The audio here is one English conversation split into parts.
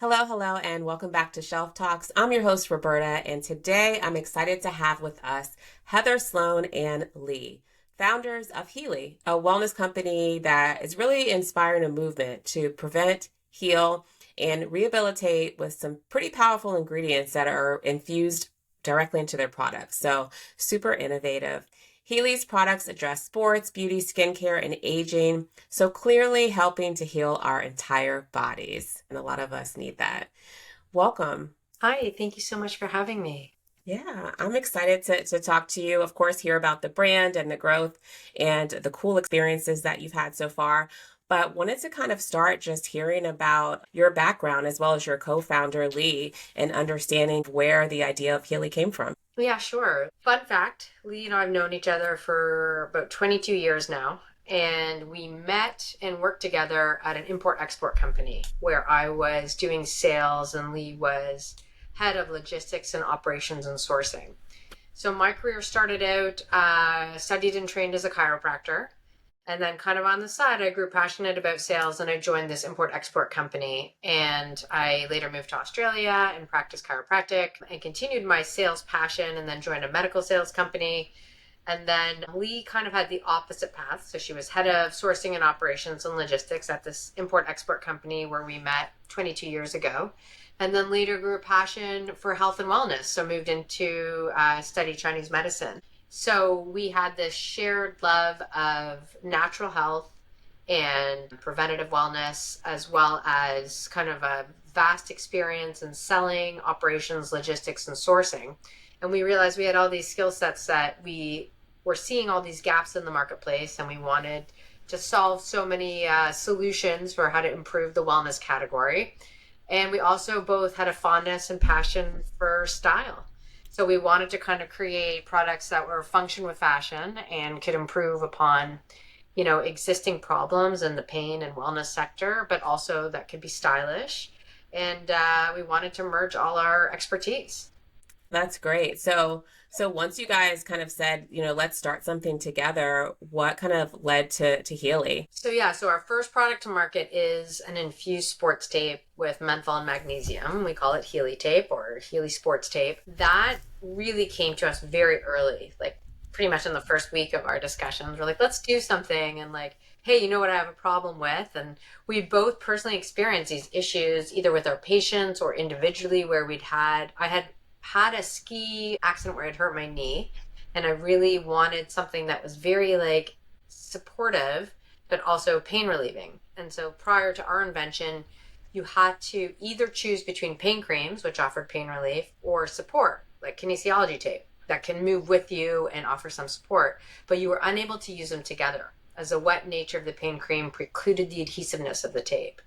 Hello, hello, and welcome back to Shelf Talks. I'm your host, Roberta, and today I'm excited to have with us Heather, Sloan, and Lee, founders of Heali, a wellness company that is really inspiring a movement to prevent, heal, and rehabilitate with some pretty powerful ingredients that are infused directly into their products. So, super innovative. Heali's products address sports, beauty, skincare, and aging, so clearly helping to heal our entire bodies. And a lot of us need that. Welcome. Hi, thank you so much for having me. Yeah, I'm excited to talk to you, of course, hear about the brand and the growth and the cool experiences that you've had so far. But wanted to kind of start just hearing about your background as well as your co-founder, Lee, and understanding where the idea of Heali came from. Yeah, sure. Fun fact, Lee and I have known each other for about 22 years now, and we met and worked together at an import-export company where I was doing sales and Lee was head of logistics and operations and sourcing. So my career started out, studied and trained as a chiropractor. And then, kind of on the side, I grew passionate about sales and I joined this import export company. And I later moved to Australia and practiced chiropractic and continued my sales passion and then joined a medical sales company. And then Lee kind of had the opposite path. So she was head of sourcing and operations and logistics at this import export company where we met 22 years ago. And then later grew a passion for health and wellness. So moved into study Chinese medicine. So we had this shared love of natural health and preventative wellness, as well as kind of a vast experience in selling, operations, logistics, and sourcing. And we realized we had all these skill sets that we were seeing all these gaps in the marketplace, and we wanted to solve so many solutions for how to improve the wellness category. And we also both had a fondness and passion for style. So we wanted to kind of create products that were function with fashion and could improve upon, existing problems in the pain and wellness sector, but also that could be stylish. And we wanted to merge all our expertise. That's great. So once you guys kind of said, let's start something together, what kind of led to Heali? So our first product to market is an infused sports tape with menthol and magnesium. We call it Heali tape or Heali sports tape. That really came to us very early, like pretty much in the first week of our discussions. We're like, let's do something, and like, hey, you know what I have a problem with? And we both personally experienced these issues either with our patients or individually where I had a ski accident where I'd hurt my knee, and I really wanted something that was very like supportive but also pain relieving. And so prior to our invention, you had to either choose between pain creams, which offered pain relief, or support like kinesiology tape that can move with you and offer some support, but you were unable to use them together as the wet nature of the pain cream precluded the adhesiveness of the tape.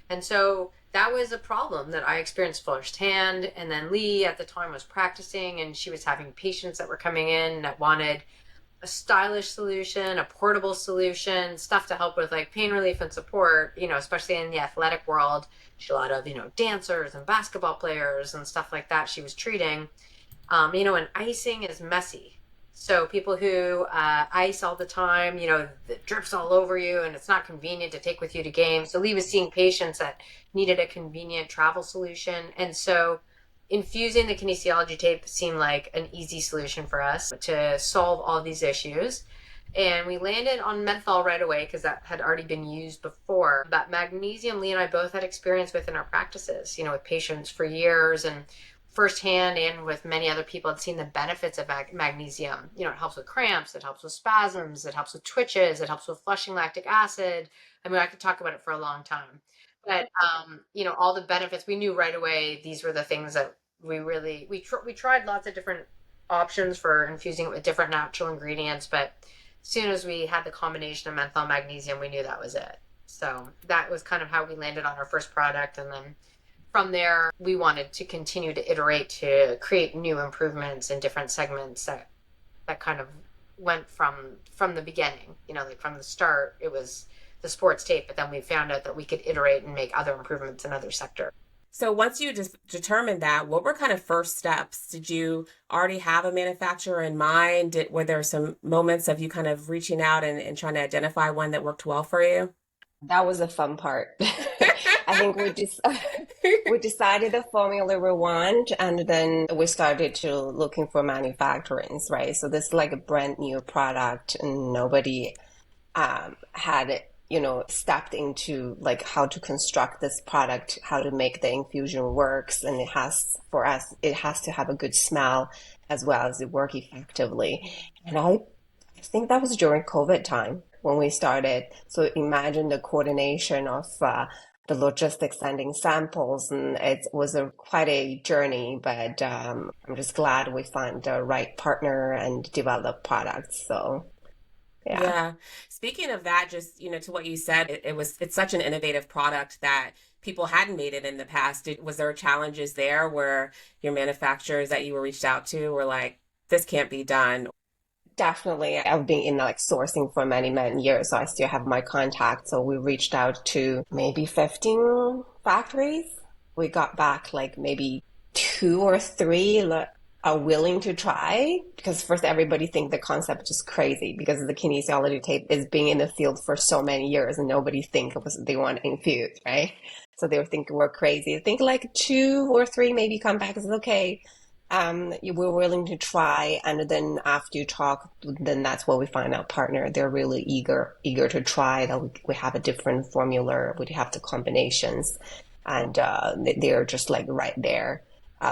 And so that was a problem that I experienced firsthand. And then Lee at the time was practicing, and she was having patients that were coming in that wanted a stylish solution, a portable solution, stuff to help with like pain relief and support, especially in the athletic world. She had a lot of, dancers and basketball players and stuff like that she was treating. And icing is messy. So people who ice all the time, it drips all over you and it's not convenient to take with you to games. So Lee was seeing patients that needed a convenient travel solution. And so infusing the kinesiology tape seemed like an easy solution for us to solve all these issues. And we landed on menthol right away because that had already been used before. But magnesium, Lee and I both had experience with in our practices, with patients for years, and firsthand and with many other people had seen the benefits of magnesium. It helps with cramps, it helps with spasms, it helps with twitches, it helps with flushing lactic acid. I mean, I could talk about it for a long time. But all the benefits, we knew right away these were the things that we tried lots of different options for infusing it with different natural ingredients, but as soon as we had the combination of menthol and magnesium, we knew that was it. So that was kind of how we landed on our first product, and then from there, we wanted to continue to iterate to create new improvements in different segments that kind of went from the beginning. Like from the start, it was the sports tape, but then we found out that we could iterate and make other improvements in other sectors. So once you just determined that, what were kind of first steps? Did you already have a manufacturer in mind? Were there some moments of you kind of reaching out and trying to identify one that worked well for you? That was the fun part. I think we just we decided the formula we want, and then we started to looking for manufacturings, right? So this is like a brand new product, and nobody had stepped into like how to construct this product, how to make the infusion works, and it has for us it has to have a good smell as well as it work effectively. And I think that was during COVID time when we started. So imagine the coordination of the logistics sending samples, and it was a quite a journey. But I'm just glad we found the right partner and developed products. So yeah. Yeah. Speaking of that, just, to what you said, it's such an innovative product that people hadn't made it in the past. Was there challenges there where your manufacturers that you were reached out to were like, this can't be done? Definitely. I've been in like sourcing for many, many years, so I still have my contact. So we reached out to maybe 15 factories. We got back like maybe two or three are willing to try because first everybody think the concept is crazy because the kinesiology tape is being in the field for so many years and nobody think it was they want to infuse, right? So they were thinking we're crazy. I think like two or three maybe come back and say, okay, you were willing to try, and then after you talk, then that's where we find our partner. They're really eager to try. That we have a different formula, we have the combinations, and they're just like right there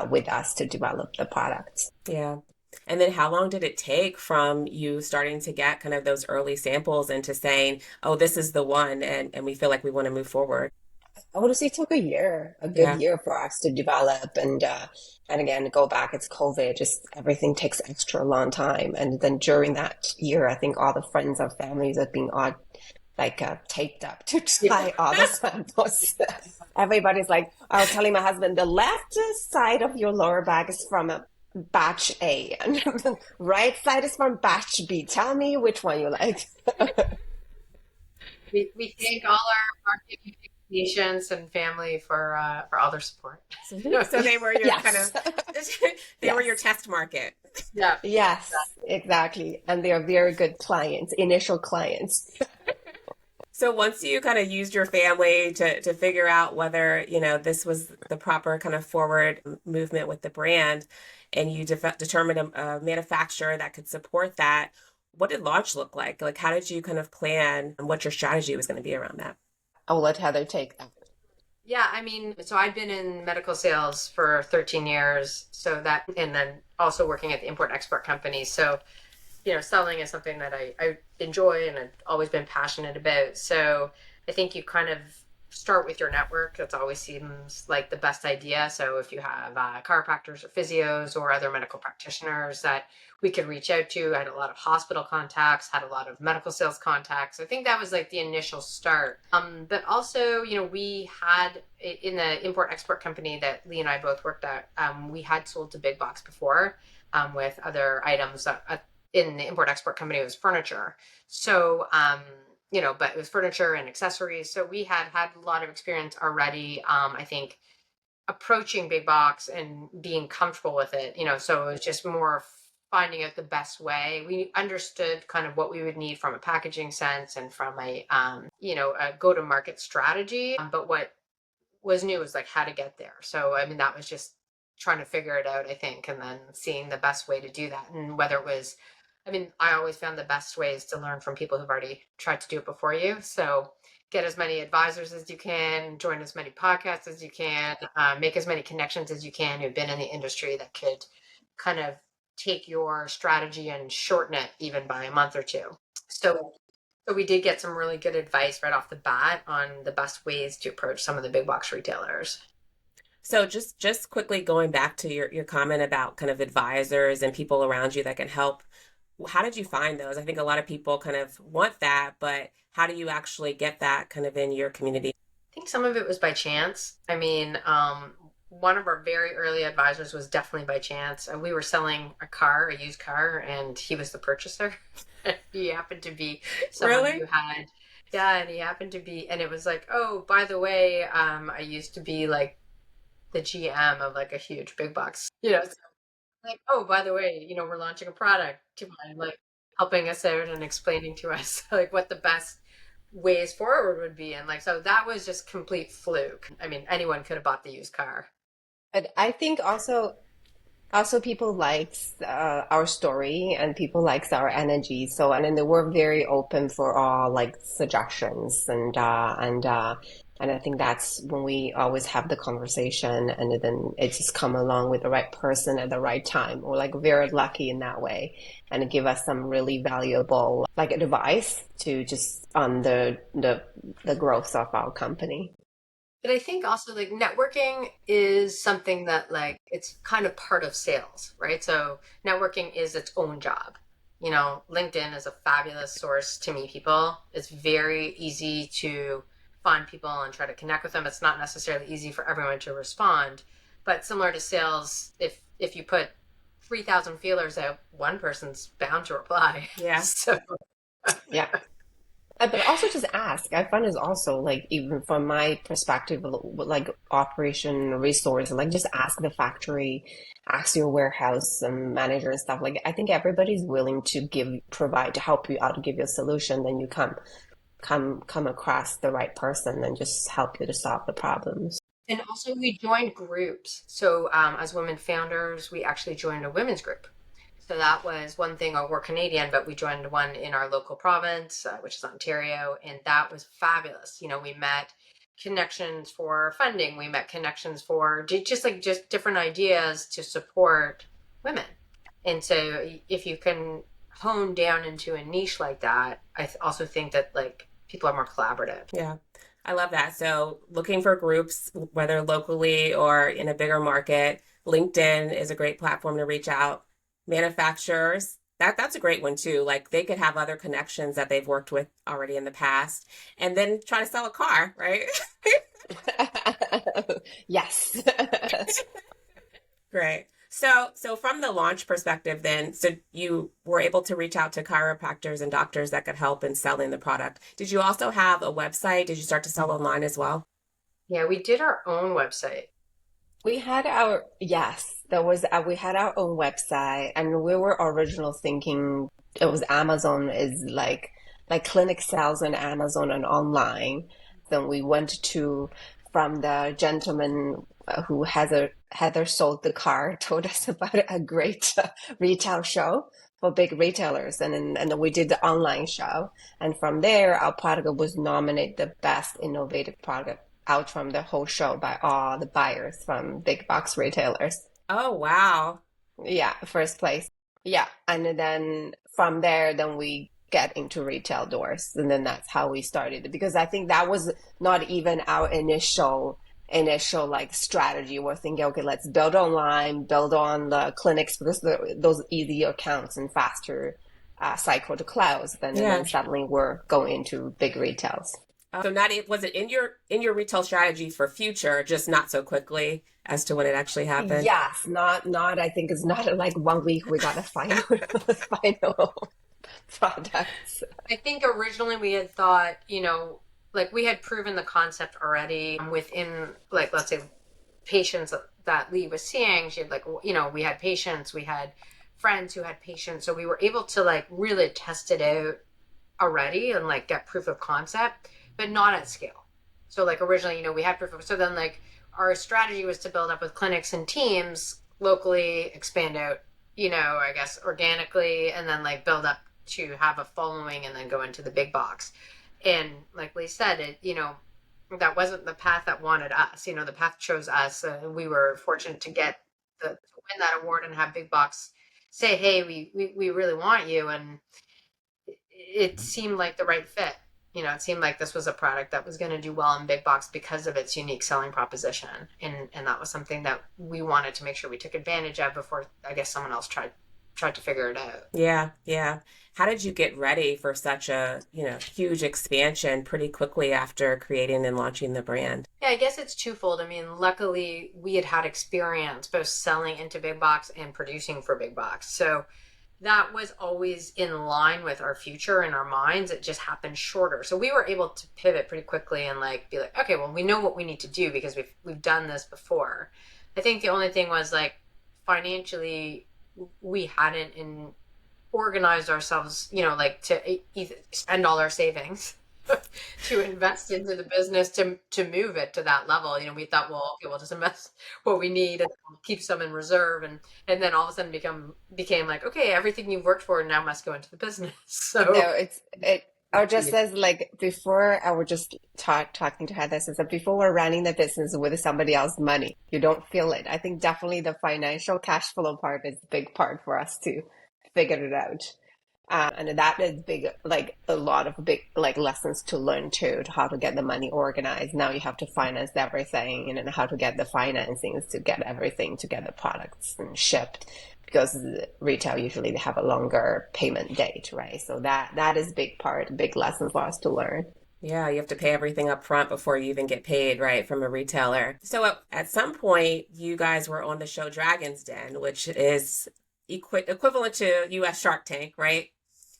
with us to develop the products. Yeah. And then how long did it take from you starting to get kind of those early samples into saying, oh, this is the one, and we feel like we want to move forward? I would say it took a year, a good Yeah. year for us to develop, and again go back. It's COVID, just everything takes extra long time. And then during that year, I think all the friends or families have been on like taped up to Yeah. try all the samples. Everybody's like, I was telling my husband, the left side of your lower back is from a batch A, and the right side is from batch B. Tell me which one you like. We thank all our marketing patients and family for all their support. So they were your kind Yes. of, they were your Yes. test market. Yeah. Yes, exactly. And they are very good clients, initial clients. So once you kind of used your family to figure out whether, this was the proper kind of forward movement with the brand, and you determined a manufacturer that could support that, what did launch look like? Like, how did you kind of plan and what your strategy was going to be around that? I'll let Heather take that. Yeah, I mean, so I've been in medical sales for 13 years, so that, and then also working at the import export company. So, selling is something that I enjoy and I've always been passionate about. So I think you kind of start with your network. That always seems like the best idea. So if you have chiropractors or physios or other medical practitioners that we could reach out to, I had a lot of hospital contacts, had a lot of medical sales contacts. I think that was like the initial start. But also, we had in the import export company that Lee and I both worked at, we had sold to big box before with other items. In the import export company, it was furniture. So, but it was furniture and accessories. So we had a lot of experience already. I think approaching big box and being comfortable with it, so it was just more finding out the best way. We understood kind of what we would need from a packaging sense and from a go to market strategy. But what was new was like how to get there. So, I mean, that was just trying to figure it out, I think, and then seeing the best way to do that. And whether it was, I mean, I always found the best ways to learn from people who've already tried to do it before you. So get as many advisors as you can, join as many podcasts as you can, make as many connections as you can who've been in the industry that could kind of take your strategy and shorten it even by a month or two. So we did get some really good advice right off the bat on the best ways to approach some of the big box retailers. So just quickly going back to your comment about kind of advisors and people around you that can help, how did you find those? I think a lot of people kind of want that, but how do you actually get that kind of in your community? I think some of it was by chance. I mean, one of our very early advisors was definitely by chance. We were selling a used car, and he was the purchaser. He happened to be someone Really? who had, yeah, and he happened to be, and it was like, oh, by the way, I used to be like the GM of like a huge big box, so like, oh, by the way, we're launching a product. Do you mind like helping us out and explaining to us like what the best ways forward would be. And like, so that was just complete fluke. I mean, anyone could have bought the used car. But I think also people likes our story and people likes our energy. So and then we're very open for all like suggestions and I think that's when we always have the conversation and then it just come along with the right person at the right time. We're like very lucky in that way and it give us some really valuable like advice to just on the growth of our company. But I think also like networking is something that like it's kind of part of sales, right? So networking is its own job. You know, LinkedIn is a fabulous source to meet people. It's very easy to find people and try to connect with them. It's not necessarily easy for everyone to respond, but similar to sales, if you put 3,000 feelers out, one person's bound to reply. Yeah. So Yeah. But also just ask. I find is also like even from my perspective, like operation resource, like just ask the factory, ask your warehouse manager and stuff. Like I think everybody's willing to provide to help you out, give you a solution. Then you come across the right person and just help you to solve the problems. and also we joined groups. So as women founders, we actually joined a women's group. So that was one thing. We're Canadian, but we joined one in our local province, which is Ontario, and that was fabulous. You know, we met connections for funding. We met connections for just different ideas to support women. And so if you can hone down into a niche like that, also think that like people are more collaborative. Yeah. I love that. So looking for groups, whether locally or in a bigger market, LinkedIn is a great platform to reach out. Manufacturers, that's a great one too. Like they could have other connections that they've worked with already in the past and then try to sell a car, right? Yes. Great. So from the launch perspective then, so you were able to reach out to chiropractors and doctors that could help in selling the product. Did you also have a website? Did you start to sell online as well? Yeah, we did our own website. We had our, yes, there was, we had our own website and we were original thinking it was Amazon is like clinic sales on Amazon and online. Then we went to, from the gentleman who has a, Heather sold the car, told us about a great retail show for big retailers. And then we did the online show. And from there, our product was nominated the best innovative product out from the whole show by all the buyers from big box retailers. Oh, wow. Yeah, first place. Yeah, and then from there, then we get into retail doors, and then that's how we started. Because I think that was not even our initial like strategy. We're thinking, okay, let's build online, build on the clinics because those easy accounts and faster cycle to close. Then and Yeah. then suddenly we're going into big retails. So not was it in your retail strategy for future, just not so quickly as to when it actually happened? Yes, not. I think it's not like 1 week we got a final final products. I think originally we had thought, like we had proven the concept already within, like, let's say patients that Lee was seeing. She had like, we had patients, we had friends who had patients. So we were able to like really test it out already and like get proof of concept, but not at scale. So like originally, we had proof of, so then like our strategy was to build up with clinics and teams locally, expand out, I guess organically, and then like build up to have a following and then go into the big box. And like Lee said, that wasn't the path that wanted us. The path chose us. We were fortunate to win that award and have big box say, hey, we really want you. And it seemed like the right fit. It seemed like this was a product that was going to do well in big box because of its unique selling proposition. And that was something that we wanted to make sure we took advantage of before, I guess, someone else tried to figure it out. Yeah, yeah. How did you get ready for such a, huge expansion pretty quickly after creating and launching the brand? Yeah, I guess it's twofold. I mean, luckily we had experience both selling into big box and producing for big box. So that was always in line with our future in our minds. It just happened shorter. So we were able to pivot pretty quickly and like be like, okay, well, we know what we need to do because we've done this before. I think the only thing was like financially we hadn't organized ourselves, like to either spend all our savings to invest into the business to move it to that level. We thought, well, okay, we'll just invest what we need and keep some in reserve, and then all of a sudden became like, okay, everything you've worked for now must go into the business. So No, it. Or just as like before, I was just talking to Heather. So before we're running the business with somebody else's money, you don't feel it. I think definitely the financial cash flow part is a big part for us to figure it out. And that is big, like a lot of big like lessons to learn too, to how to get the money organized. Now you have to finance everything and then how to get the financings to get everything, to get the products and shipped. Because retail usually they have a longer payment date, right? So that is big part, big lesson for us to learn. Yeah, you have to pay everything up front before you even get paid, right, from a retailer. So at some point, you guys were on the show Dragon's Den, which is equivalent to US Shark Tank, right?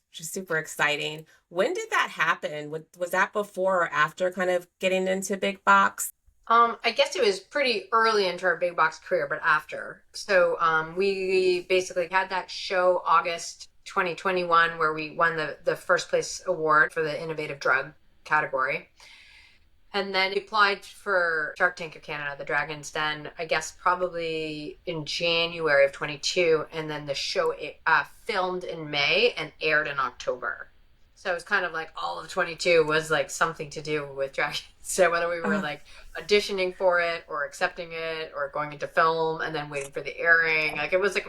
Which is super exciting. When did that happen? Was that before or after kind of getting into big box? I guess it was pretty early into our big box career, but after. So we basically had that show August 2021 where we won the first place award for the innovative drug category. And then we applied for Shark Tank of Canada, the Dragon's Den, I guess probably in January of 22. And then the show filmed in May and aired in October. So it was kind of like all of 22 was like something to do with Dragons. So whether we were Uh, like auditioning for it or accepting it or going into film and then waiting for the airing, like it was like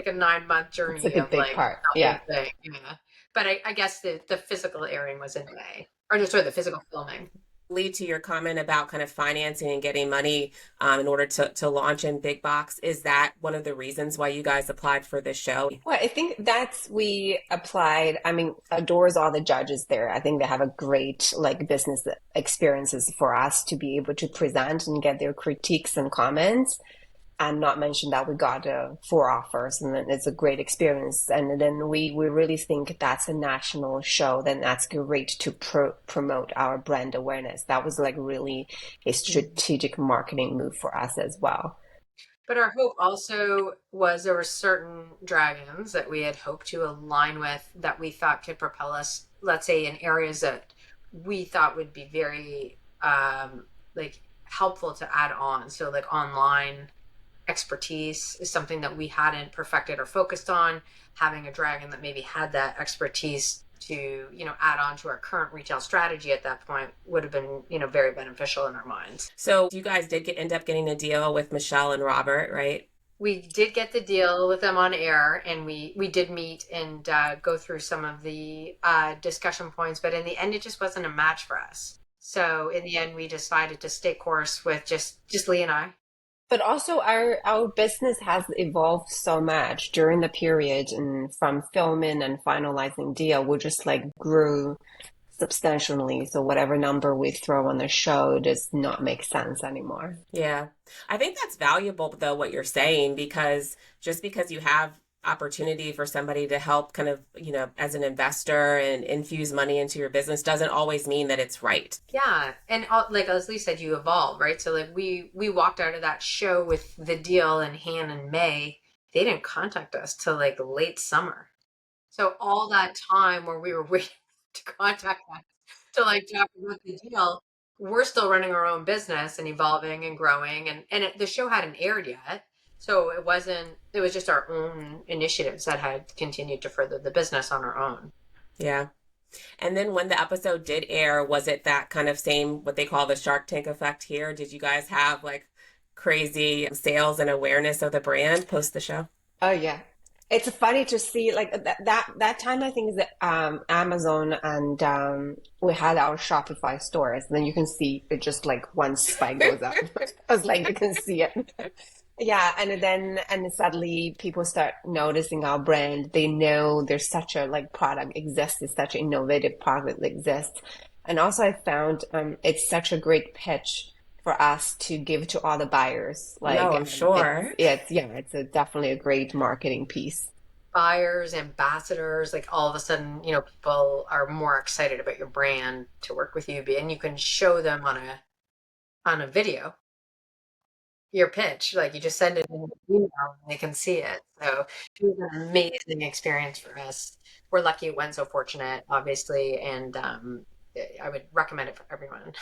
a 9-month It's journey like a of big like part. the whole Yeah. thing. Yeah. But I guess the physical airing was in May. Or no, sorry, the physical filming. Lead to your comment about kind of financing and getting money in order to launch in big box. Is that one of the reasons why you guys applied for this show? Well, I think that's we applied. I mean, adores all the judges there. I think they have a great like business experiences for us to be able to present and get their critiques and comments. And not mention that we got 4 offers, and then it's a great experience. And then we really think that's a national show. Then that's great to promote our brand awareness. That was like really a strategic marketing move for us as well. But our hope also was there were certain dragons that we had hoped to align with that we thought could propel us, let's say, in areas that we thought would be very like helpful to add on. So like online expertise is something that we hadn't perfected or focused on. Having a dragon that maybe had that expertise to add on to our current retail strategy at that point would have been very beneficial in our minds. So you guys did end up getting a deal with Michelle and Robert, right? We did get the deal with them on air, and we did meet and go through some of the discussion points, but in the end it just wasn't a match for us. So in the end we decided to stay course with just Lee and I. But also our business has evolved so much during the period, and from filming and finalizing deal, we just like grew substantially. So whatever number we throw on the show does not make sense anymore. Yeah. I think that's valuable though what you're saying, because just because you have opportunity for somebody to help kind of, as an investor and infuse money into your business doesn't always mean that it's right. Yeah, and like as Lee said, you evolve, right? So like we walked out of that show with the deal in hand in May. They didn't contact us till like late summer. So all that time where we were waiting to contact us to like talk about the deal, we're still running our own business and evolving and growing, the show hadn't aired yet. So it was just our own initiatives that had continued to further the business on our own. Yeah. And then when the episode did air, was it that kind of same, what they call the Shark Tank effect here? Did you guys have like crazy sales and awareness of the brand post the show? Oh yeah. It's funny to see like that time I think is that Amazon and we had our Shopify stores, and then you can see it just like one spike goes up. I was like you can see it. Yeah, and then suddenly people start noticing our brand. They know there's such a like product exists, it's such an innovative product that exists. And also I found it's such a great pitch for us to give to all the buyers. No, Like I'm sure. it's definitely a great marketing piece. Buyers, ambassadors, like all of a sudden, people are more excited about your brand to work with you, and you can show them on a video your pitch. Like you just send it in an email and they can see it. So it was an amazing experience for us. We're lucky it went so fortunate, obviously, and I would recommend it for everyone.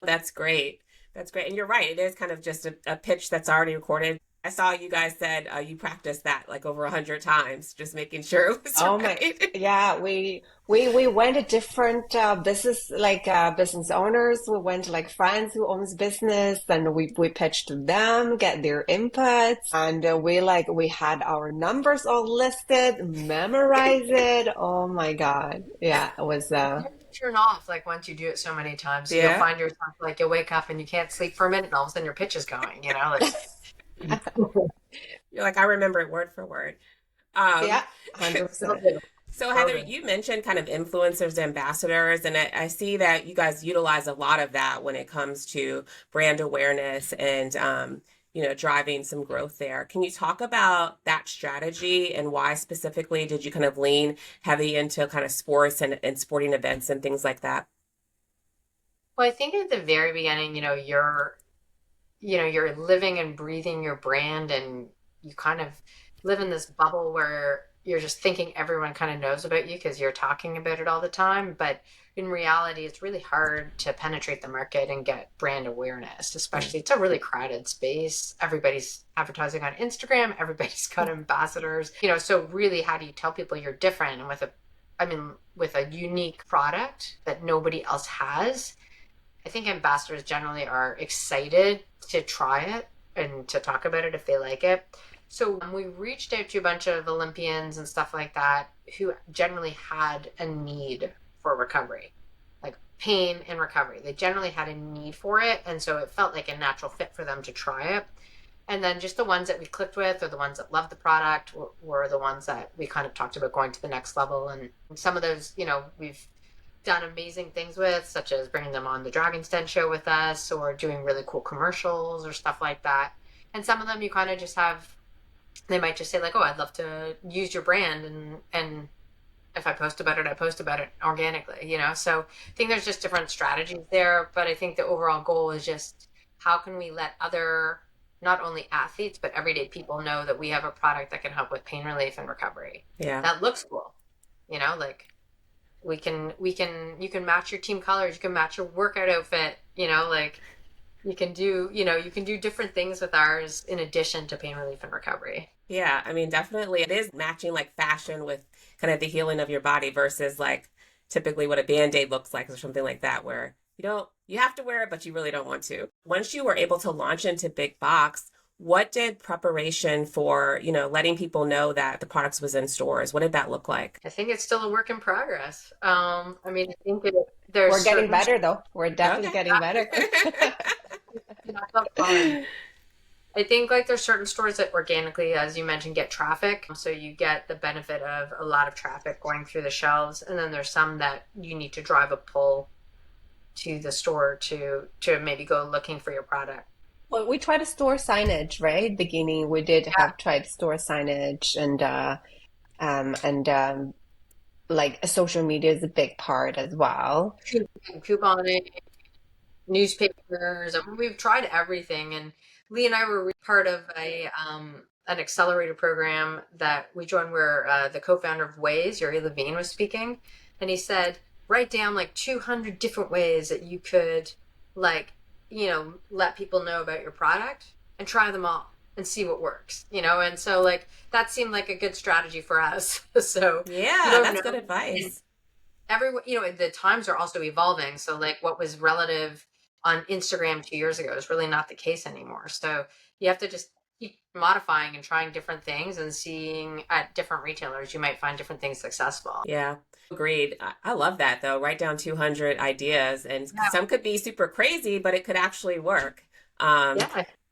That's great. That's great. And you're right. It is kind of just a pitch that's already recorded. I saw you guys said you practiced that like over 100 times, just making sure it was Oh my, right. yeah, we went to different business owners. We went to like friends who owns business, and we pitched to them, get their inputs, and we had our numbers all listed, memorize it. Oh my God, yeah, it was Turn off like once you do it so many times. So you'll Yeah. find yourself like you wake up and you can't sleep for a minute and all of a sudden your pitch is going, like You're like, I remember it word for word. Um, yeah, 100%. so Heather, you mentioned kind of influencers, ambassadors, and I see that you guys utilize a lot of that when it comes to brand awareness and driving some growth there. Can you talk about that strategy and why specifically did you kind of lean heavy into kind of sports and sporting events and things like that? Well, I think at the very beginning, you're living and breathing your brand and you kind of live in this bubble where you're just thinking everyone kind of knows about you because you're talking about it all the time. But in reality, it's really hard to penetrate the market and get brand awareness, especially it's a really crowded space. Everybody's advertising on Instagram, everybody's got ambassadors, so really how do you tell people you're different and with a unique product that nobody else has? I think ambassadors generally are excited to try it and to talk about it if they like it. So we reached out to a bunch of Olympians and stuff like that who generally had a need for recovery, like pain and recovery. They generally had a need for it. And so it felt like a natural fit for them to try it. And then just the ones that we clicked with or the ones that loved the product were the ones that we kind of talked about going to the next level. And some of those, we've done amazing things with, such as bringing them on the Dragon's Den show with us or doing really cool commercials or stuff like that. And some of them you kind of just have, they might just say like, oh, I'd love to use your brand. And if I post about it, I post about it organically, So I think there's just different strategies there. But I think the overall goal is just how can we let other, not only athletes, but everyday people know that we have a product that can help with pain relief and recovery. Yeah. That looks cool, like you can match your team colors, you can match your workout outfit, like you can do different things with ours in addition to pain relief and recovery. Yeah, I mean, definitely it is matching like fashion with kind of the healing of your body versus like typically what a band-aid looks like or something like that, where you have to wear it, but you really don't want to. Once you were able to launch into big box, what did preparation for, letting people know that the products was in stores? What did that look like? I think it's still a work in progress. I think We're getting better though. We're definitely getting better. I think like there's certain stores that organically, as you mentioned, get traffic. So you get the benefit of a lot of traffic going through the shelves. And then there's some that you need to drive a pull to the store to maybe go looking for your product. Well, we tried to store signage, right? Beginning, we did have tried store signage and like social media is a big part as well. Couponing, newspapers. We've tried everything. And Lee and I were part of an accelerator program that we joined where the co-founder of Waze, Yuri Levine, was speaking. And he said, write down like 200 different ways that you could let people know about your product and try them all and see what works, and so like that seemed like a good strategy for us. So yeah, that's good advice. Everyone, the times are also evolving. So like what was relative on Instagram 2 years ago is really not the case anymore. So you have to just keep modifying and trying different things and seeing at different retailers, you might find different things successful. Yeah. Agreed. I love that though. Write down 200 ideas and some could be super crazy, but it could actually work.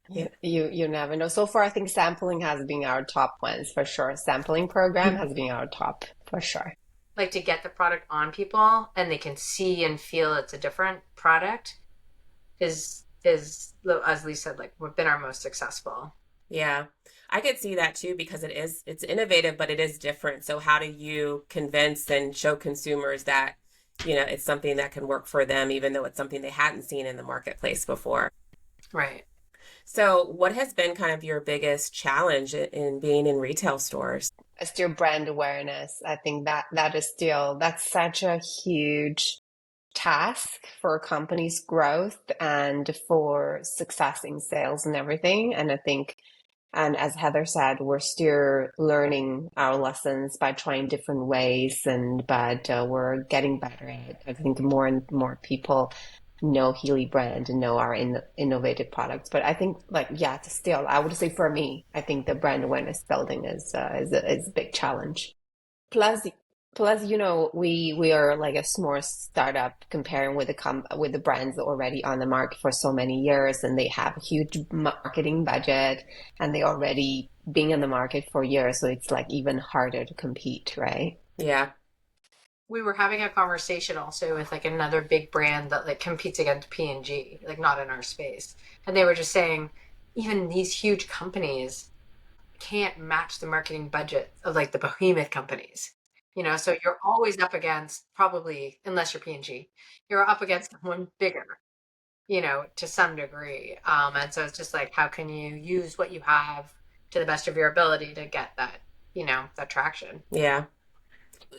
You never know. So far, I think sampling has been our top ones for sure. Sampling program has been our top for sure. Like to get the product on people and they can see and feel it's a different product is as Lee said, like we've been our most successful. Yeah. I could see that too because it's innovative, but it is different. So how do you convince and show consumers that, it's something that can work for them, even though it's something they hadn't seen in the marketplace before? Right. So what has been kind of your biggest challenge in being in retail stores? Still brand awareness. I think that's such a huge task for a company's growth and for success in sales and everything. And I think, and as Heather said, we're still learning our lessons by trying different ways, but we're getting better at it. I think more and more people know Heali brand and know our innovative products. But I think, like, yeah, still, I would say for me, I think the brand awareness building is a big challenge. Plus, we are like a small startup comparing with the brands already on the market for so many years, and they have a huge marketing budget, and they already been in the market for years, so it's like even harder to compete, right? Yeah. We were having a conversation also with like another big brand that like competes against P&G, like not in our space. And they were just saying even these huge companies can't match the marketing budget of like the behemoth companies. So you're always up against, probably, unless you're P&G, you're up against someone bigger, to some degree. And so it's just like, how can you use what you have to the best of your ability to get that, that traction? Yeah.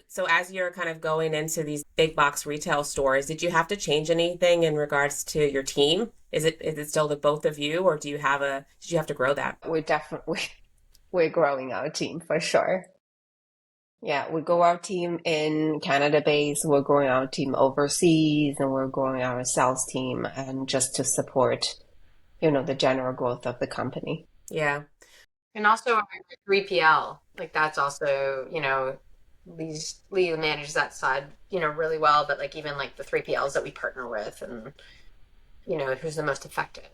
So as you're kind of going into these big box retail stores, did you have to change anything in regards to your team? Is it still the both of you, or did you have to grow that? We're growing our team for sure. Yeah, we grow our team in Canada base, we're growing our team overseas, and we're growing our sales team, and just to support, the general growth of the company. Yeah. And also 3PL, like that's also, Lee manages that side, really well, but like even like the 3PLs that we partner with and, who's the most effective.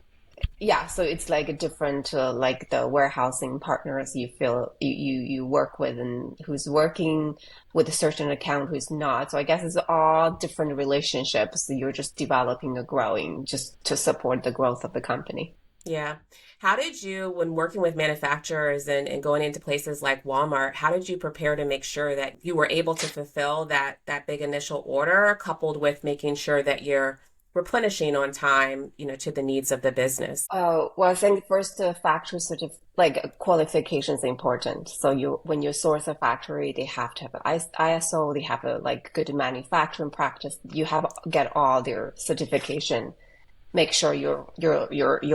Yeah, so it's like a different, like the warehousing partners you work with, and who's working with a certain account, who's not. So I guess it's all different relationships. You're just developing or growing just to support the growth of the company. Yeah. How did you, when working with manufacturers and going into places like Walmart, how did you prepare to make sure that you were able to fulfill that big initial order, coupled with making sure that you're replenishing on time, to the needs of the business? Oh, well, I think first the factory sort of like qualifications is important. So when you source a factory, they have to have an ISO, they have a like good manufacturing practice. You have get all their certification. Make sure you're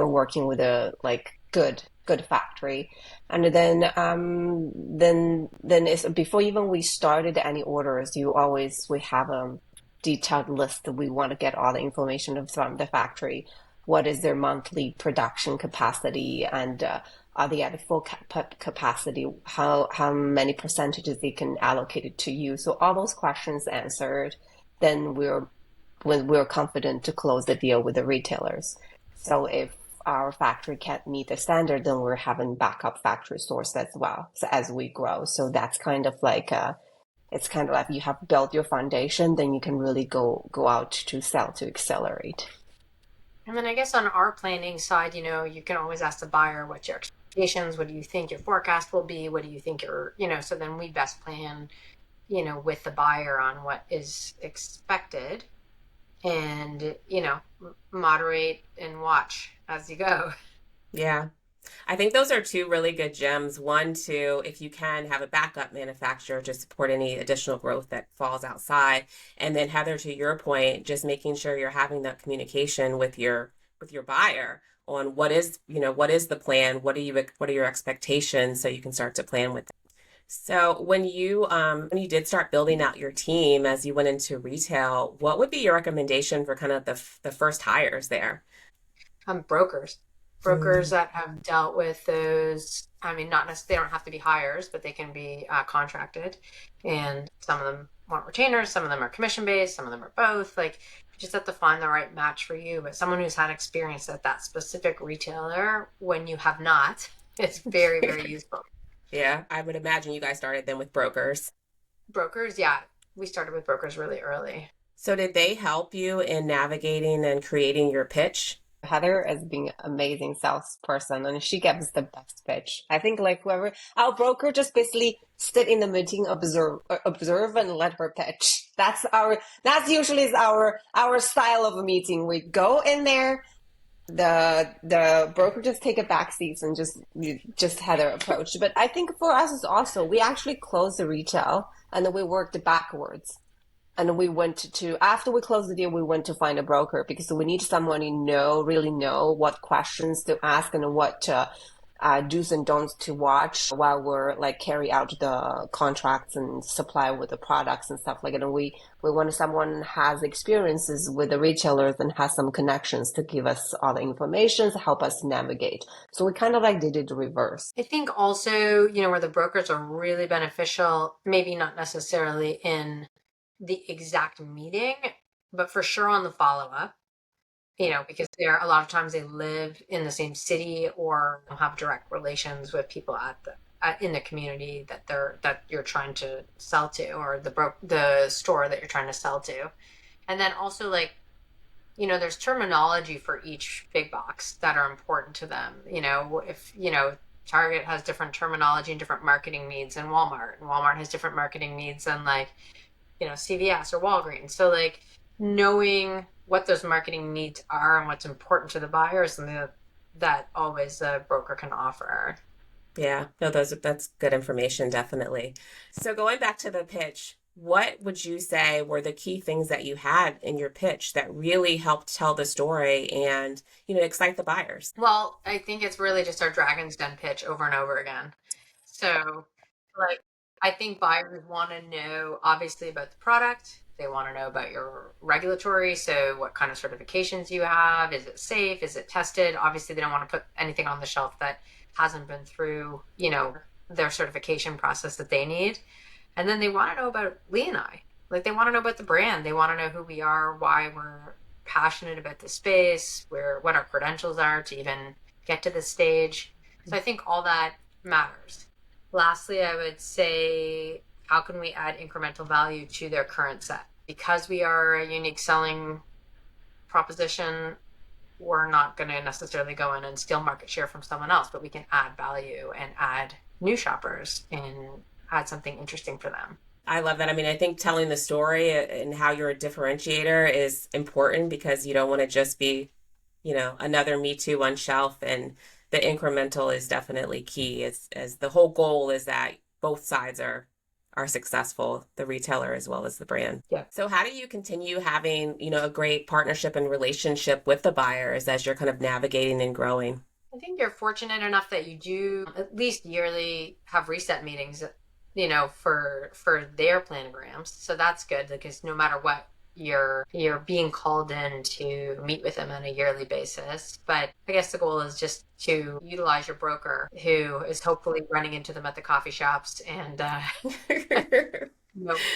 working with a like good factory. And then it's before even we started any orders, we have a detailed list that we want to get all the information from the factory. What is their monthly production capacity, and are they at a full capacity? How many percentages they can allocate it to you? So all those questions answered, then we're confident to close the deal with the retailers. So if our factory can't meet the standard, then we're having backup factory source as well, so as we grow. So that's kind of like it's kind of like you have built your foundation, then you can really go out to sell to accelerate. And then I guess on our planning side, you can always ask the buyer, what's your expectations? What do you think your forecast will be? What do you think so then we best plan, with the buyer on what is expected, and, moderate and watch as you go. Yeah. I think those are two really good gems. One, to, if you can, have a backup manufacturer to support any additional growth that falls outside. And then Heather, to your point, just making sure you're having that communication with your buyer on what is the plan, what are your expectations, so you can start to plan with them. So when you did start building out your team as you went into retail, what would be your recommendation for kind of the first hires there? Brokers that have dealt with those. I mean, not necessarily, they don't have to be hires, but they can be contracted. And some of them want retainers, some of them are commission based, some of them are both. Like, you just have to find the right match for you. But someone who's had experience at that specific retailer when you have not, it's very, very useful. Yeah, I would imagine you guys started then with brokers. Brokers, yeah. We started with brokers really early. So did they help you in navigating and creating your pitch? Heather as being an amazing salesperson, and she gives the best pitch. I think like whoever our broker just basically sit in the meeting, observe and let her pitch. That's usually is our style of a meeting. We go in there, the broker just take a back seat and just Heather approach. But I think for us is also we actually closed the retail and then we worked backwards. And we went after we closed the deal, we went to find a broker because we need someone who really know what questions to ask and what do's and don'ts to watch while we're like carry out the contracts and supply with the products and stuff like that. And we wanted someone who has experiences with the retailers and has some connections to give us all the information to help us navigate. So we kind of like did it reverse. I think also, where the brokers are really beneficial, maybe not necessarily in the exact meeting, but for sure on the follow-up, because a lot of times they live in the same city or have direct relations with people in the community that you're trying to sell to, or the store that you're trying to sell to. And then also there's terminology for each big box that are important to them. If Target has different terminology and different marketing needs than Walmart, and Walmart has different marketing needs than CVS or Walgreens. So knowing what those marketing needs are and what's important to the buyer is something that always a broker can offer. Yeah, no, that's good information, definitely. So going back to the pitch, what would you say were the key things that you had in your pitch that really helped tell the story and, excite the buyers? Well, I think it's really just our Dragon's Den pitch over and over again. So, I think buyers want to know, obviously, about the product. They want to know about your regulatory. So what kind of certifications you have? Is it safe? Is it tested? Obviously, they don't want to put anything on the shelf that hasn't been through, their certification process that they need. And then they want to know about Lee and I. They want to know about the brand. They want to know who we are, why we're passionate about the space, what our credentials are to even get to this stage. So I think all that matters. Lastly, I would say, how can we add incremental value to their current set? Because we are a unique selling proposition, we're not going to necessarily go in and steal market share from someone else, but we can add value and add new shoppers and add something interesting for them. I love that. I mean, I think telling the story and how you're a differentiator is important because you don't want to just be, another Me Too on shelf, and the incremental is definitely key as the whole goal is that both sides are successful, the retailer as well as the brand. Yeah. So how do you continue having, a great partnership and relationship with the buyers as you're kind of navigating and growing? I think you're fortunate enough that you do at least yearly have reset meetings, for their planograms. So that's good because no matter what, you're being called in to meet with them on a yearly basis. But I guess the goal is just to utilize your broker who is hopefully running into them at the coffee shops and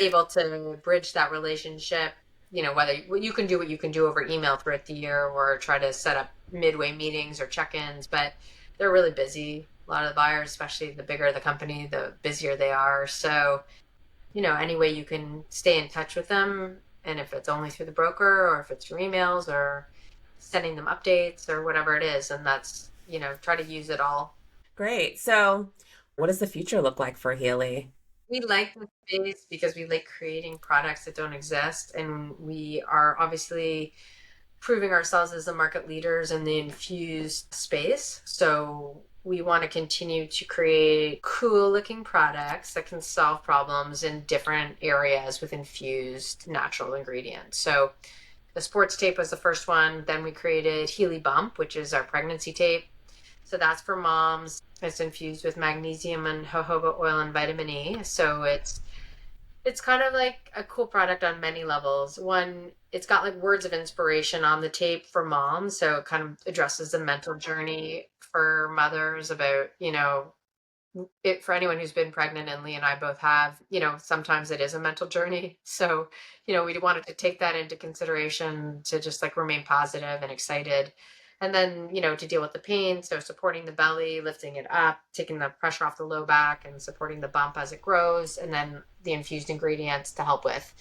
able to bridge that relationship. Whether you can do what you can do over email throughout the year or try to set up midway meetings or check-ins, but they're really busy. A lot of the buyers, especially the bigger the company, the busier they are. So, any way you can stay in touch with them, and if it's only through the broker or if it's through emails or sending them updates or whatever it is, and that's, try to use it all. Great. So what does the future look like for Heali? We like the space because we like creating products that don't exist, and we are obviously proving ourselves as the market leaders in the infused space. So we want to continue to create cool looking products that can solve problems in different areas with infused natural ingredients. So the sports tape was the first one. Then we created Heali Bump, which is our pregnancy tape. So that's for moms. It's infused with magnesium and jojoba oil and vitamin E. So it's kind of like a cool product on many levels. One, it's got words of inspiration on the tape for moms. So it kind of addresses the mental journey for mothers about, for anyone who's been pregnant, and Lee and I both have, sometimes it is a mental journey. So, we wanted to take that into consideration to just remain positive and excited. And then, to deal with the pain. So supporting the belly, lifting it up, taking the pressure off the low back and supporting the bump as it grows. And then the infused ingredients to help with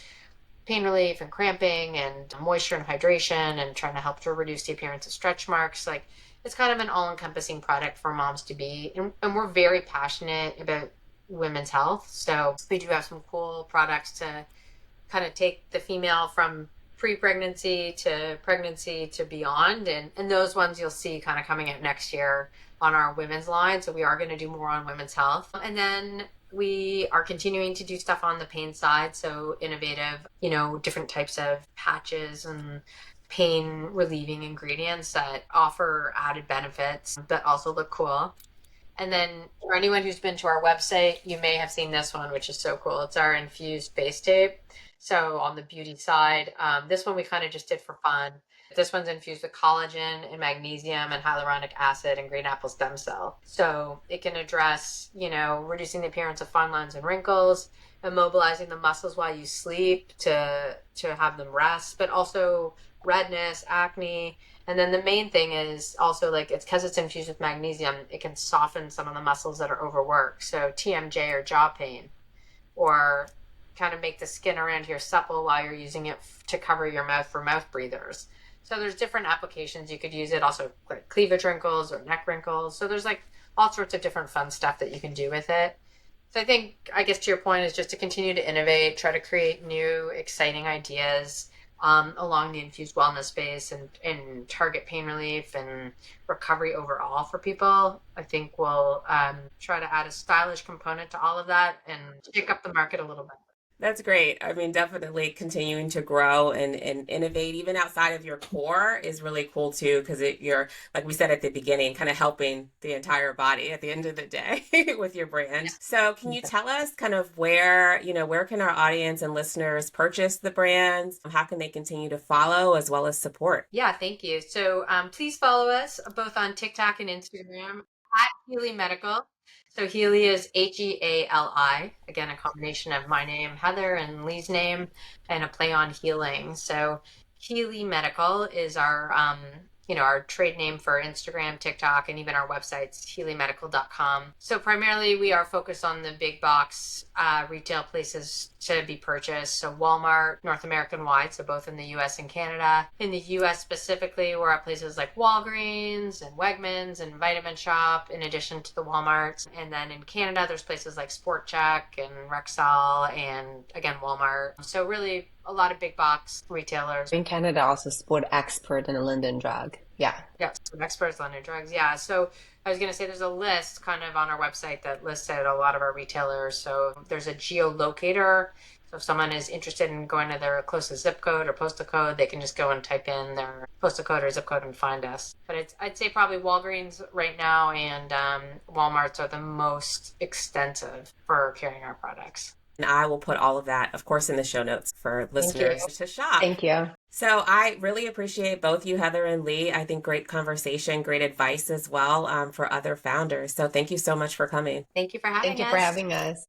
pain relief and cramping and moisture and hydration and trying to help to reduce the appearance of stretch marks. It's kind of an all-encompassing product for moms to be. And we're very passionate about women's health. So we do have some cool products to kind of take the female from pre-pregnancy to pregnancy to beyond. And those ones you'll see kind of coming out next year on our women's line. So we are going to do more on women's health. And then We are continuing to do stuff on the pain side, so innovative, different types of patches and pain relieving ingredients that offer added benefits but also look cool. And then for anyone who's been to our website, you may have seen this one, which is so cool. It's our infused face tape. So on the beauty side, this one we kind of just did for fun. This one's infused with collagen and magnesium and hyaluronic acid and green apple stem cell. So it can address, reducing the appearance of fine lines and wrinkles, immobilizing the muscles while you sleep to have them rest, but also redness, acne. And then the main thing is also it's because it's infused with magnesium, it can soften some of the muscles that are overworked. So TMJ or jaw pain, or kind of make the skin around here supple while you're using it to cover your mouth for mouth breathers. So there's different applications you could use it. Also like cleavage wrinkles or neck wrinkles. So there's all sorts of different fun stuff that you can do with it. So I guess to your point is just to continue to innovate, try to create new, exciting ideas along the infused wellness space and target pain relief and recovery overall for people. I think we'll try to add a stylish component to all of that and pick up the market a little bit. That's great. I mean, definitely continuing to grow and innovate even outside of your core is really cool too, because you're, like we said at the beginning, kind of helping the entire body at the end of the day with your brand. So can you tell us kind of where can our audience and listeners purchase the brands? How can they continue to follow as well as support? Yeah, thank you. So please follow us both on TikTok and Instagram at Heali Medical. So Heali is Heali, again, a combination of my name, Heather, and Lee's name, and a play on healing. So Heali Medical is our, our trade name for Instagram, TikTok, and even our website's healimedical.com. So primarily we are focused on the big box retail places to be purchased. So Walmart, North American wide, so both in the US and Canada. In the US specifically, we're at places like Walgreens and Wegmans and Vitamin Shop, in addition to the Walmarts. And then in Canada, there's places like Sport Chek and Rexall and, again, Walmart. So really a lot of big box retailers. In Canada, also Sport Expert and Linden Drug. Yeah. Yeah, Sport Experts, Linden Drugs. Yeah. So I was going to say there's a list kind of on our website that listed a lot of our retailers. So there's a geolocator. So if someone is interested in going to their closest zip code or postal code, they can just go and type in their postal code or zip code and find us. But I'd say probably Walgreens right now and Walmart's are the most extensive for carrying our products. And I will put all of that, of course, in the show notes for listeners to shop. Thank you. So I really appreciate both you, Heather and Lee. I think great conversation, great advice as well for other founders. So thank you so much for coming. Thank you for having us. Thank you for having us.